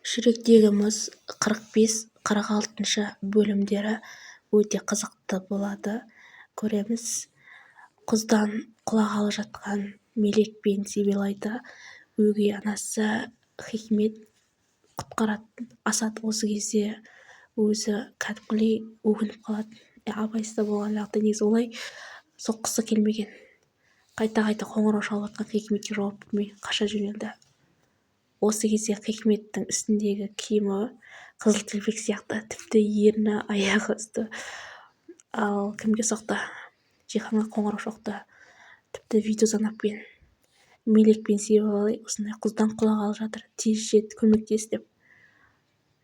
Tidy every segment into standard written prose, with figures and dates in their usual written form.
Жүректегі мұз 45-46 бөлімдері өте қызықты болады. Көреміз. Құздан құлағалы жатқан Мелек пен Сибилайды өгей анасы Хикмет құтқарады. Асат осы кезде өзі кәдімгідей өкініп қалады. Абайсызда болған жағдай, негізі олай соққысы келмеген. Қайта-қайта қоңырау шалып жатқан Хикметке жауап бермей қаша жөнелді. Осы кезде Хикметтің үстіндегі киімі қызыл телпек сияқты, тіпті ерні, аяғы үсті. Ал кімге соқты? Жиһанға қоңырау соқты. Тіпті видеозвонокпен. Мелек пен Сибилай осындай құздан құлағалы жатыр. Тез жет, көмектес деп.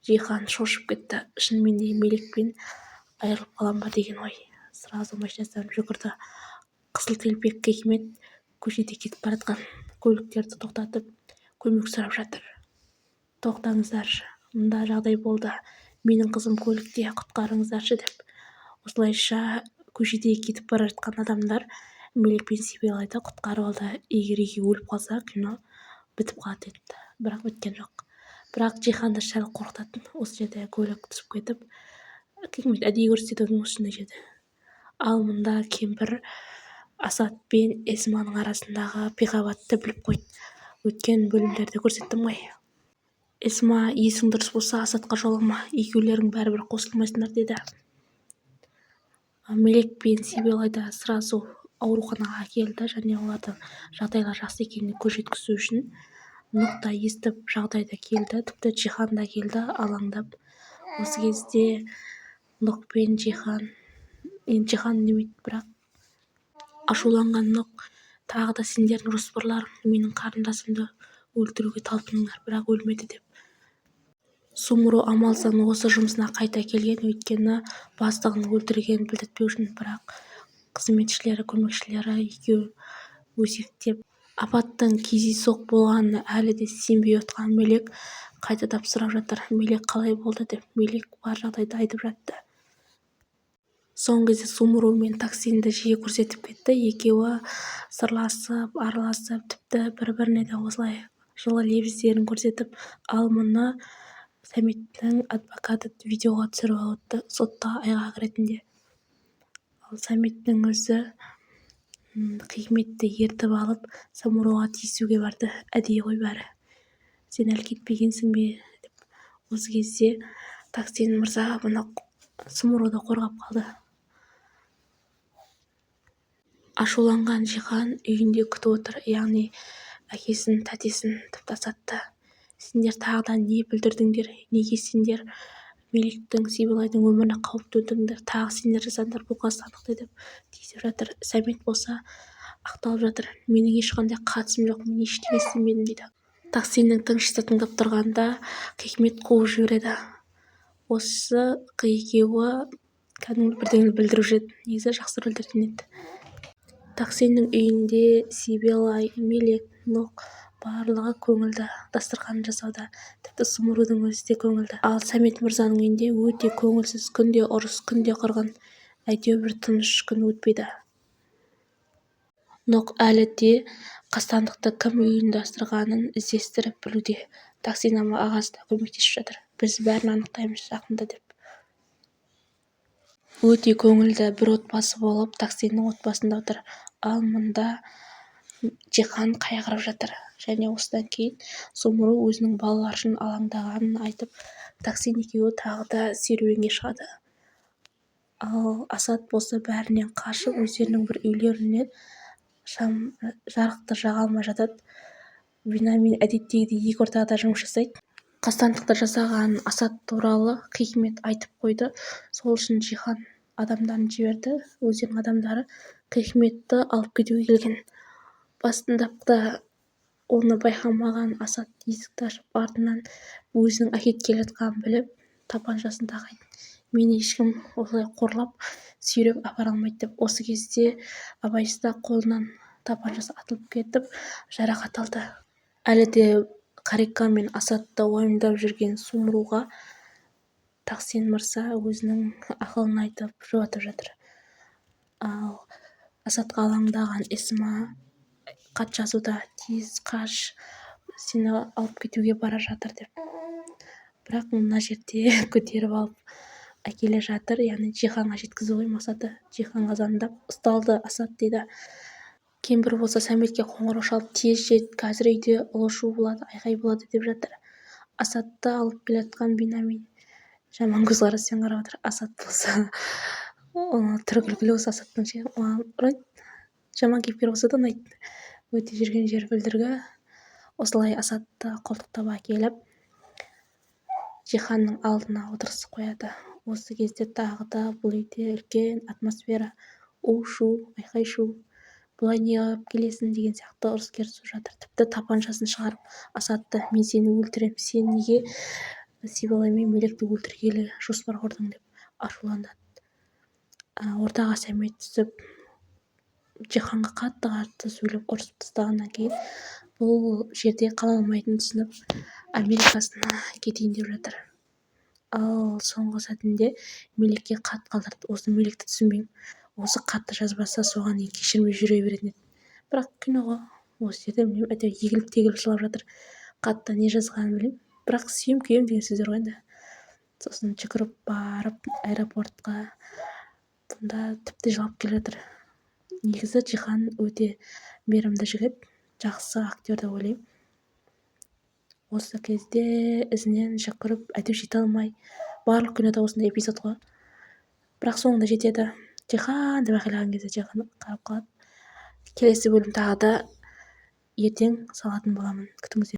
Жиһан шошып кетті. Шынымен де Мелекпен айырылып қалам ба деген ой. Сразу машинасынан жүгірді. Қызыл телпек Хикмет көшеде кетіп бара жатқан көліктерді тоқтатып, көмек сұрап жатыр. Тоқтаңыздаршы, мында жағдай болды. Менің қызым көлікте, құтқарыңыздаршы деп. Осылайша көшеде кетіп бара жатқан адамдар Мелек пен Сибилайды құтқарып алды. Егер екеуі өліп қалса, кино бітіп қалады еді. Бірақ біткен жоқ. Бірақ Жиһанды сәл қорқытатын. Осы жерде көлік түсіп кетіп, Хикмет әдейі көрсетеді осындай жерде. Ал мұнда кемпір Асат пен Эсманың арасындағы пиғабатты біліп қойды. Өткен бөлімдерде көрсеттім ғой. Эсма, есің дұрыс болса, Асатқа жолама, екеулерің бәрібір қосылмайсыңдар деді. Мелек пен Сибилай да сразу ауруханаға келді, және олардың жағдайлары жақсы екенін көз жеткізу үшін Нұқ естіп жағдайда келді. Тіпті Жиһан да келді, алаңдап. Осы кезде Нұқ пен Жиһан демейді, бірақ ашуланған Нұқ, тағы да сендердің жоспарларың менің қарындасымды өлтіруге талпыныңдар, бірақ өлмеді деп. Сумру амалсыз осы жұмысына қайта келген, өйткені бастығын өлтіргенін білдіртпеу үшін, бірақ қызметшілері, көмекшілері екеуі өсектеп. Апаттың кездейсоқ болғанына әлі де сенбей отқан Мелек қайта тапсырып жатыр. Мелек қалай болды деп. Мелек бар жағдайды айтып жатты. Соңғы кезде Сумру мен Таксинді жиі көрсетіп кетті. Екеуі сырласып, араласып, тіпті бір-біріне де осылай жылы лебіздерін көрсетіп, ал мұны Сәметтің адвокаты видеоға түсіріп алыпты, сотта айғақ ретінде. Ал Сәметтің өзі Хикметті ертіп алып, Сумруға тиісуге барды. Әдейі ғой бәрі. Сен әлі кетпегенсің бе деп. Осы кезде Таксин мырза бұны Сумруды қорғап қалды. Ашуланған Жиһан үйінде күтіп отыр, яғни әкесін, тәтесін, тіпті Асатты. Сендер тағыдан не білдірдіңдер? Неге сендер Мелектің, Сибилайдың өміріне қауіп төндірдіңдер? Тағы сендер жасаңдар, бұл қастандықты деп тиісіп жатыр. Сәмет болса ақталып жатыр. Менің ешқандай қатысым жоқ, мен ештеңе істемедім дейді. Таксиннің тыңшысы тыңдап тұрғанда Хикмет қуып жібереді. Осы екеуі кәдімгі бірдеңе білдіруші еді. Негізі жақсы рөлдерден еді. Таксиннің үйінде Сибилай, Мелек, Нұқ барлығы көңілді, дастархан жасауда. Тіпті Сумрудың өзі де көңілді. Ал Сәмет мырзаның үйінде өте көңілсіз, күнде ұрыс, күнде қырғын. Әйтеуір бір тыныш күн өтпейді. Нұқ әлі де қастандықты кім ұйымдастырғанын іздестіріп білуде. Таксин ағасы да көмектесіп жатыр. Біз бәрін анықтаймыз жақында деп. Өте көңілді бір отбасы болып, Таксиннің отбасында отыр. Ал мұнда Жиһан қайғырып жатыр. Және осыдан кейін Сумру өзінің балалар үшін алаңдағанын айтып, Таксин екеуі тағы да серуенге шығады. Ал Асат болса бәрінен қашып, өздерінің бір үйлеріне жарықты жаға алмай жатады. Бенамен әдеттегідей екі ортада жұмыс жасайды. Қастандықты жасаған Асат туралы Хикмет айтып қойды. Сол үшін Жиһан адамдарын жіберді. Өздерінің адамдары Хикметті алып кетуге келген. Басында оны байқамаған Асат есікті ашып, артынан өзінің әкетіп келе жатқанын біліп, тапаншасын тағайды. Мені ешкім осылай қорлап, сүйреп апара алмайды деп. Осы кезде абайсызда қолынан тапаншасы атылып кетіп, жарақат алды. Әлі де Қарика мен Асатты уайымдап жүрген Сумруға Таксин мырза өзінің ақылын айтып, жұбатып жатыр. Ал Асатқа алаңдаған Эсма хат жазуда, тез қаш, сені алып кетуге бара жатыр деп. бірақ мына жерде көтеріп алып әкеле жатыр, яғни жиһанға жеткізу ғой мақсаты. Жиһанға звондап ұсталды Асад дейді. Кемпір болса Сәметке қоңырау шалып тез жет, қазір үйде ұлы шу болады, айғай болады деп жатыр. Асадты алып келе жатқан Бинамин жаман көзқараспен қарап отыр. Асад болса оны түрі күлкілі осы Асадтың ше, маған ұнайды. Жаман кейіпкер болса да ұнайды. Өте жүрген жері бүлдіргі. Осылай Асадты қолтықтап әкеліп жиһанның алдына отырғызып қояды. Осы кезде тағы да бұл үйде үлкен атмосфера, у-шу, айқай-шу. Бұлай не алып келесің деген сияқты ұрыс керісіп жатыр. Тіпті тапаншасын шығарып Асадты, мен сені өлтірем, сен неге Сибилла мен Мелекті өлтіргелі жоспар құрдың деп ашуланады. Ортаға Сәмет түсіп жиһанға қатты сөйлеп ұрысып тастағаннан кейін бұл жерде қала алмайтынын түсініп Америкасына кетейін деп жатыр. Ал соңғы сәтінде Мелекке хат қалдырды. Осы Мелекті түсінбеймін. Осы қатты жазбаса соған дейін кешірмей жүре беретін еді. Бірақ кино ғой. Осы жерде білмеймін, әйтеуір егіліп-тегіліп жылап жатыр. Хатта не жазғанын білмеймін. Бірақ сүйем күйем деген сөздер ғой енді. Сосын жүгіріп барып аэропортқа, бұнда тіпті жылап келе жатыр. Негізі жиһан өте мейірімді жігіт, жақсы актер деп ойлаймын. Осы кезде ізінен жүгіріп әйтеуір жете алмай, барлық кинода осындай эпизод ғой. Бірақ соңында жетеді. Жиһан деп айқайлаған кезде жиһан қарап қалады. Келесі бөлім тағы да ертең салатын боламын. Күтіңіздер.